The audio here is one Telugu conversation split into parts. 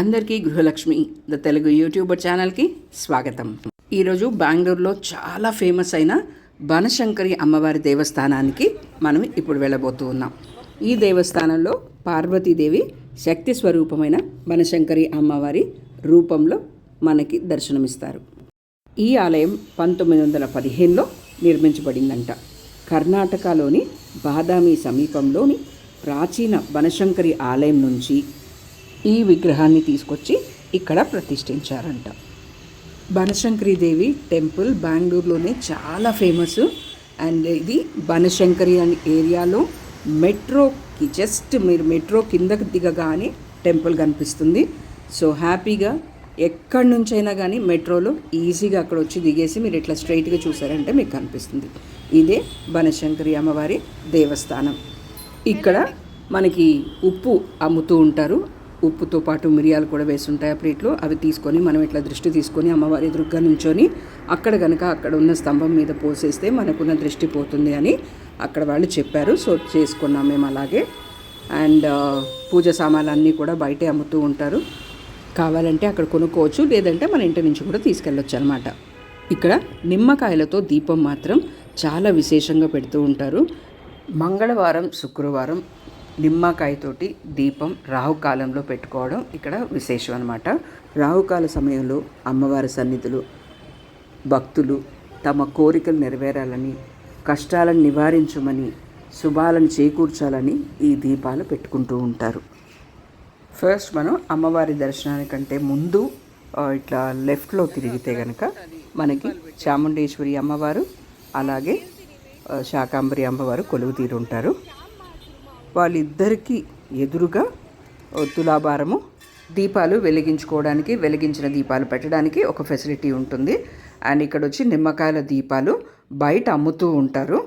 అందరికీ గృహలక్ష్మి ద తెలుగు యూట్యూబర్ ఛానల్కి స్వాగతం. ఈరోజు బెంగళూరులో చాలా ఫేమస్ అయిన బనశంకరి అమ్మవారి దేవస్థానానికి మనం ఇప్పుడు వెళ్ళబోతూ ఉన్నాం. ఈ దేవస్థానంలో పార్వతీదేవి శక్తి స్వరూపమైన బనశంకరి అమ్మవారి రూపంలో మనకి దర్శనమిస్తారు. ఈ ఆలయం 1915లో నిర్మించబడిందంట. కర్ణాటకలోని బాదామి సమీపంలోని ప్రాచీన బనశంకరి ఆలయం నుంచి ఈ విగ్రహాన్ని తీసుకొచ్చి ఇక్కడ ప్రతిష్ఠించారంట. బనశంకరీదేవి టెంపుల్ బెంగళూరులోనే చాలా ఫేమస్. అండ్ ఇది బనశంకరి అనే ఏరియాలో మెట్రోకి జస్ట్ మీరు మెట్రో కిందకి దిగగానే టెంపుల్ కనిపిస్తుంది. సో హ్యాపీగా ఎక్కడి నుంచైనా కానీ మెట్రోలో ఈజీగా అక్కడ వచ్చి దిగేసి మీరు ఇట్లా స్ట్రైట్గా చూసారంటే మీకు కనిపిస్తుంది. ఇదే బనశంకరి అమ్మవారి దేవస్థానం. ఇక్కడ మనకి ఉప్పు అమ్ముతూ ఉంటారు. ఉప్పుతో పాటు మిరియాలు కూడా వేస్తుంటాయి ఆ ప్లేట్లో. అవి తీసుకొని మనం ఇట్లా దృష్టి తీసుకొని అమ్మవారి ఎదురుగ్గా నుంచొని అక్కడ కనుక అక్కడ ఉన్న స్తంభం మీద పోసేస్తే మనకున్న దృష్టి పోతుంది అని అక్కడ వాళ్ళు చెప్పారు. సో చేసుకున్నాం మేము అలాగే. అండ్ పూజ సామాన్లు అన్నీ కూడా బయటే అమ్ముతూ ఉంటారు. కావాలంటే అక్కడ కొనుక్కోవచ్చు, లేదంటే మన ఇంటి నుంచి కూడా తీసుకెళ్ళొచ్చు అనమాట. ఇక్కడ నిమ్మకాయలతో దీపం మాత్రం చాలా విశేషంగా పెడుతూ ఉంటారు. మంగళవారం శుక్రవారం నిమ్మకాయతోటి దీపం రాహుకాలంలో పెట్టుకోవడం ఇక్కడ విశేషం అనమాట. రాహుకాల సమయంలో అమ్మవారి సన్నిధిలో భక్తులు తమ కోరికలు నెరవేరాలని, కష్టాలను నివారించమని, శుభాలను చేకూర్చాలని ఈ దీపాలు పెట్టుకుంటూ ఉంటారు. ఫస్ట్ మనం అమ్మవారి దర్శనానికంటే ముందు ఇట్లా లెఫ్ట్లో తిరిగితే కనుక మనకి చాముండేశ్వరి అమ్మవారు అలాగే శాకాంబరి అమ్మవారు కొలువు తీరుంటారు. వాళ్ళిద్దరికీ ఎదురుగా తులాభారము దీపాలు వెలిగించుకోవడానికి, వెలిగించిన దీపాలు పెట్టడానికి ఒక ఫెసిలిటీ ఉంటుంది. అండ్ ఇక్కడ వచ్చి నిమ్మకాయల దీపాలు బయట అమ్ముతూ ఉంటారు.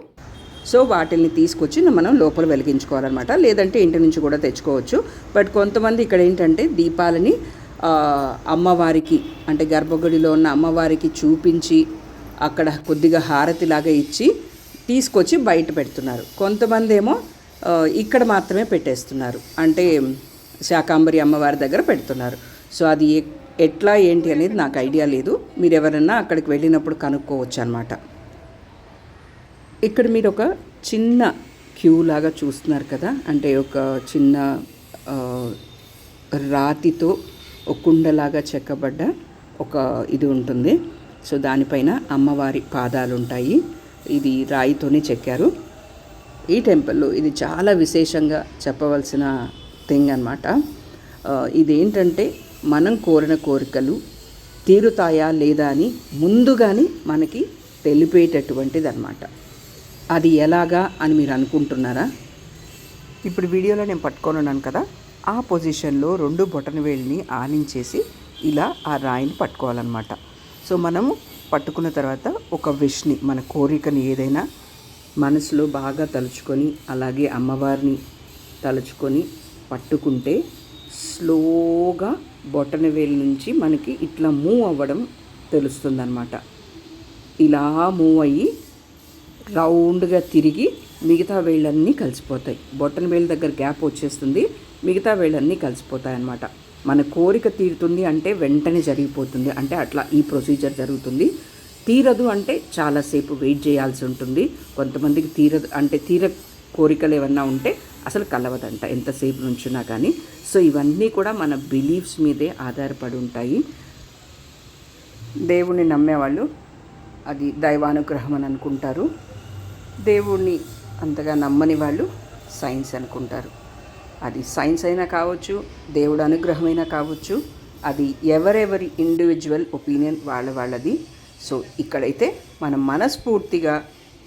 సో వాటిని తీసుకొచ్చి మనం లోపల వెలిగించుకోవాలన్నమాట, లేదంటే ఇంటి నుంచి కూడా తెచ్చుకోవచ్చు. బట్ కొంతమంది ఇక్కడ ఏంటంటే దీపాలని అమ్మవారికి అంటే గర్భగుడిలో ఉన్న అమ్మవారికి చూపించి అక్కడ కొద్దిగా హారతిలాగా ఇచ్చి తీసుకొచ్చి బయట పెడుతున్నారు. కొంతమంది ఏమో ఇక్కడ మాత్రమే పెట్టేస్తున్నారు, అంటే శాకాంబరి అమ్మవారి దగ్గర పెడుతున్నారు. సో అది ఎట్లా ఏంటి అనేది నాకు ఐడియా లేదు. మీరు ఎవరన్నా అక్కడికి వెళ్ళినప్పుడు కనుక్కోవచ్చు అనమాట. ఇక్కడ మీరు ఒక చిన్న క్యూ లాగా చూస్తున్నారు కదా, అంటే ఒక చిన్న రాతితో ఒక కుండలాగా చెక్కబడ్డ ఒక ఇది ఉంటుంది. సో దానిపైన అమ్మవారి పాదాలు ఉంటాయి. ఇది రాయితోనే చెక్కారు. ఈ టెంపుల్లో ఇది చాలా విశేషంగా చెప్పవలసిన థింగ్ అనమాట. ఇదేంటంటే మనం కోరిన కోరికలు తీరుతాయా లేదా అని ముందుగానే మనకి తెలిపేటటువంటిది అనమాట. అది ఎలాగా అని మీరు అనుకుంటున్నారా? ఇప్పుడు వీడియోలో నేను పట్టుకొని ఉన్నాను కదా, ఆ పొజిషన్లో 2 బొటనవేలిని ఆనించేసి ఇలా ఆ రాయిని పట్టుకోవాలన్నమాట. సో మనము పట్టుకున్న తర్వాత ఒక విష్ని, మన కోరికని ఏదైనా మనసులో బాగా తలుచుకొని అలాగే అమ్మవారిని తలుచుకొని పట్టుకుంటే స్లోగా బొటనవేలు నుంచి మనకి ఇట్లా మూవ్ అవ్వడం తెలుస్తుందన్నమాట. ఇలా మూవ్ అయ్యి రౌండ్గా తిరిగి మిగతా వేళ్ళన్నీ కలిసిపోతాయి. బొటనవేలు దగ్గర గ్యాప్ వచ్చేస్తుంది, మిగతా వేళ్ళన్నీ కలిసిపోతాయి అన్నమాట. మన కోరిక తీరుతుంది అంటే వెంటనే జరిగిపోతుంది, అంటే అట్లా ఈ ప్రొసీజర్ జరుగుతుంది. తీరదు అంటే చాలాసేపు వెయిట్ చేయాల్సి ఉంటుంది. కొంతమందికి తీరదు అంటే కోరికలు ఏమన్నా ఉంటే అసలు కలవదంట ఎంతసేపు నుంచున్నా కానీ. సో ఇవన్నీ కూడా మన బిలీఫ్స్ మీదే ఆధారపడి ఉంటాయి. దేవుణ్ణి నమ్మేవాళ్ళు అది దైవానుగ్రహం అని అనుకుంటారు. దేవుణ్ణి అంతగా నమ్మని వాళ్ళు సైన్స్ అనుకుంటారు. అది సైన్స్ అయినా కావచ్చు, దేవుడు అనుగ్రహమైనా కావచ్చు, అది ఎవరెవరి ఇండివిజువల్ ఒపీనియన్ వాళ్ళది. సో ఇక్కడైతే మనం మనస్ఫూర్తిగా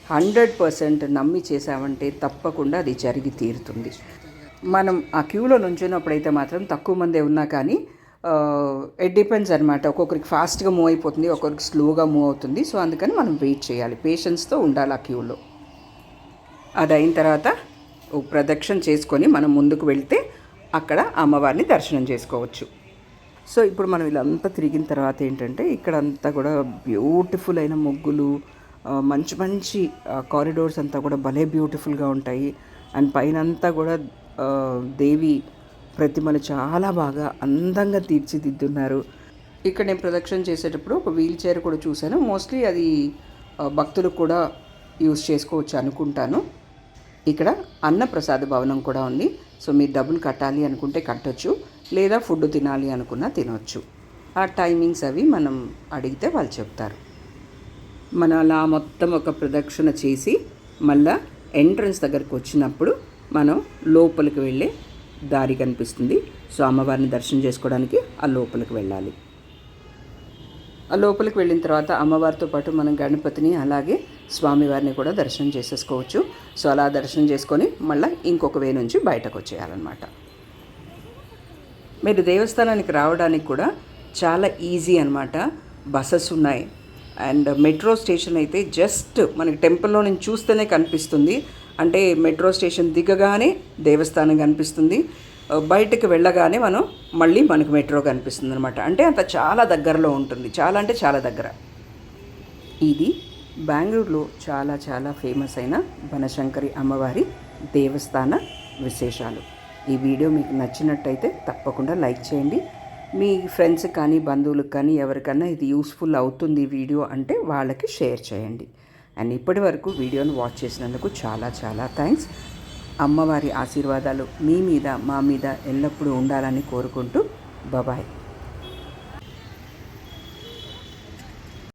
100% నమ్మి చేసామంటే తప్పకుండా అది జరిగి తీరుతుంది. మనం ఆ క్యూలో నుంచున్నప్పుడైతే మాత్రం తక్కువ మందే ఉన్నా కానీ ఇట్ డిపెండ్స్ అనమాట. ఒక్కొక్కరికి ఫాస్ట్గా మూవ్ అయిపోతుంది, ఒక్కొక్కరికి స్లోగా మూవ్ అవుతుంది. సో అందుకని మనం వెయిట్ చేయాలి, పేషెన్స్తో ఉండాలి ఆ క్యూలో. అది అయిన తర్వాత ప్రదక్షిణ చేసుకొని మనం ముందుకు వెళ్తే అక్కడ అమ్మవారిని దర్శనం చేసుకోవచ్చు. సో ఇప్పుడు మనం ఇలాంతా తిరిగిన తర్వాత ఏంటంటే ఇక్కడంతా కూడా బ్యూటిఫుల్ అయిన ముగ్గులు, మంచి మంచి కారిడోర్స్ అంతా కూడా భలే బ్యూటిఫుల్గా ఉంటాయి. అండ్ పైన అంతా కూడా దేవి ప్రతిమలు చాలా బాగా అందంగా తీర్చిదిద్దున్నారు. ఇక్కడ నేను ప్రదక్షిణ చేసేటప్పుడు ఒక వీల్ చైర్ కూడా చూశాను. మోస్ట్లీ అది భక్తులు కూడా యూజ్ చేసుకోవచ్చు అనుకుంటాను. ఇక్కడ అన్నప్రసాద భవనం కూడా ఉంది. సో మీరు డబ్బులు కట్టాలి అనుకుంటే కట్టొచ్చు, లేదా ఫుడ్ తినాలి అనుకున్నా తినొచ్చు. ఆ టైమింగ్స్ అవి మనం అడిగితే వాళ్ళు చెప్తారు. మనం అలా మొత్తం ఒక ప్రదక్షిణ చేసి మళ్ళా ఎంట్రన్స్ దగ్గరకు వచ్చినప్పుడు మనం లోపలికి వెళ్ళే దారి కనిపిస్తుంది. సో అమ్మవారిని దర్శనం చేసుకోవడానికి ఆ లోపలికి వెళ్ళాలి. ఆ లోపలికి వెళ్ళిన తర్వాత అమ్మవారితో పాటు మనం గణపతిని అలాగే స్వామివారిని కూడా దర్శనం చేసేసుకోవచ్చు. సో అలా దర్శనం చేసుకొని మళ్ళీ ఇంకొక వే నుంచి బయటకు వచ్చేయాలన్నమాట. మీరు దేవస్థానానికి రావడానికి కూడా చాలా ఈజీ అన్నమాట. బస్సెస్ ఉన్నాయి. అండ్ మెట్రో స్టేషన్ అయితే జస్ట్ మనకి టెంపుల్లో నుంచి చూస్తేనే కనిపిస్తుంది. అంటే మెట్రో స్టేషన్ దిగగానే దేవస్థానం కనిపిస్తుంది, బయటకు వెళ్ళగానే మళ్ళీ మనకు మెట్రో కనిపిస్తుంది అనమాట. అంటే అంత చాలా దగ్గరలో ఉంటుంది, చాలా అంటే చాలా దగ్గర. ఇది బెంగళూరులో చాలా చాలా ఫేమస్ అయిన బనశంకరి అమ్మవారి దేవస్థాన విశేషాలు. ఈ వీడియో మీకు నచ్చినట్టయితే తప్పకుండా లైక్ చేయండి. మీ ఫ్రెండ్స్ కానీ బంధువులకు కానీ ఎవరికన్నా ఇది యూస్ఫుల్ అవుతుంది ఈ వీడియో అంటే వాళ్ళకి షేర్ చేయండి. అండ్ ఇప్పటి వరకు వీడియోను వాచ్ చేసినందుకు చాలా చాలా థ్యాంక్స్. అమ్మవారి ఆశీర్వాదాలు మీ మీద మా మీద ఎల్లప్పుడూ ఉండాలని కోరుకుంటూ బాయ్.